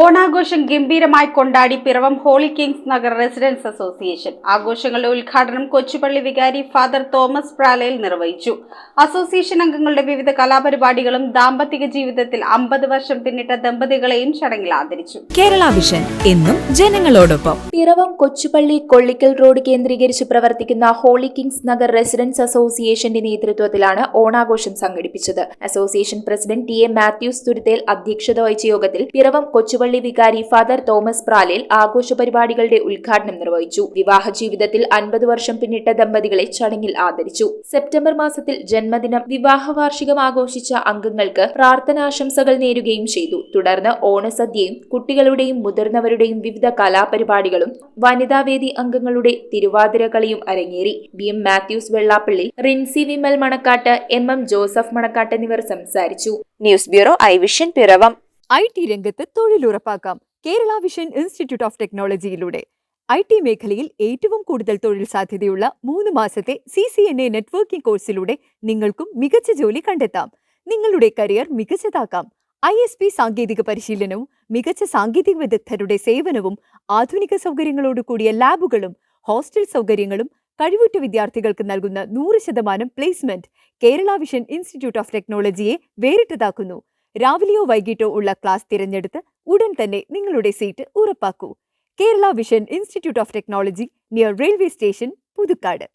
ഓണാഘോഷം ഗംഭീരമായി കൊണ്ടാടി Piravom Holy Kings Nagar residence association. ആഘോഷങ്ങളുടെ ഉദ്ഘാടനം കൊച്ചുപള്ളി വികാരി ഫാദർ തോമസ് പ്രാലയിൽ നിർവഹിച്ചു. അസോസിയേഷൻ അംഗങ്ങളുടെ വിവിധ കലാപരിപാടികളും ദാമ്പത്തിക ജീവിതത്തിൽ 50 വർഷം പിന്നിട്ട ദമ്പതികളെയും ചടങ്ങിൽ ആദരിച്ചു. കേരള വിഷൻ എന്നും ജനങ്ങളോടൊപ്പം. പിറവം കൊച്ചുപള്ളി കൊള്ളിക്കൽ റോഡ് കേന്ദ്രീകരിച്ച് പ്രവർത്തിക്കുന്ന ഹോളി കിങ്സ് നഗർ റെസിഡൻസ് അസോസിയേഷന്റെ നേതൃത്വത്തിലാണ് ഓണാഘോഷം സംഘടിപ്പിച്ചത്. Association president T A Mathews Thuruthel അധ്യക്ഷത വഹിച്ച യോഗത്തിൽ പിറവം കൊച്ചുപള്ളി വികാരി ഫാദർ തോമസ് പ്രാലേൽ ആഘോഷ പരിപാടികളുടെ ഉദ്ഘാടനം നിർവഹിച്ചു. വിവാഹ ജീവിതത്തിൽ 50 വർഷം പിന്നിട്ട ദമ്പതികളെ ചടങ്ങിൽ ആദരിച്ചു. സെപ്റ്റംബർ മാസത്തിൽ ജന്മദിനം, വിവാഹ വാർഷികം ആഘോഷിച്ച അംഗങ്ങൾക്ക് പ്രാർത്ഥനാശംസകൾ നേരുകയും ചെയ്തു. തുടർന്ന് ഓണസദ്യയും കുട്ടികളുടെയും മുതിർന്നവരുടെയും വിവിധ കലാപരിപാടികളും വനിതാവേദി അംഗങ്ങളുടെ തിരുവാതിര കളിയും അരങ്ങേറി. B M Mathews Vellappally, Rincy Vimal Manakkattu, M M Joseph Manakkattu എന്നിവർ സംസാരിച്ചു. News bureau I Vision Piravom. IT രംഗത്ത് തൊഴിലുറപ്പാക്കാം കേരള വിഷൻ ഇൻസ്റ്റിറ്റ്യൂട്ട് ഓഫ് ടെക്നോളജിയിലൂടെ. IT മേഖലയിൽ ഏറ്റവും കൂടുതൽ തൊഴിൽ സാധ്യതയുള്ള 3 മാസത്തെ CCNA നെറ്റ്വർക്കിംഗ് കോഴ്സിലൂടെ നിങ്ങൾക്കും മികച്ച ജോലി കണ്ടെത്താം. നിങ്ങളുടെ കരിയർ മികച്ചതാക്കാം. ISP സാങ്കേതിക പരിശീലനവും മികച്ച സാങ്കേതിക വിദഗ്ധരുടെ സേവനവും ആധുനിക സൗകര്യങ്ങളോടുകൂടിയ ലാബുകളും ഹോസ്റ്റൽ സൗകര്യങ്ങളും കഴിവുറ്റ വിദ്യാർത്ഥികൾക്ക് നൽകുന്ന 100% placement Kerala Vision Institute of ടെക്നോളജിയെ വേറിട്ടതാക്കുന്നു. രാവിലെയോ വൈകിട്ടോ ഉള്ള ക്ലാസ് തിരഞ്ഞെടുത്ത് ഉടൻ തന്നെ നിങ്ങളുടെ സീറ്റ് ഉറപ്പാക്കൂ. Kerala Vision Institute of Technology, near railway station, Puthukkad.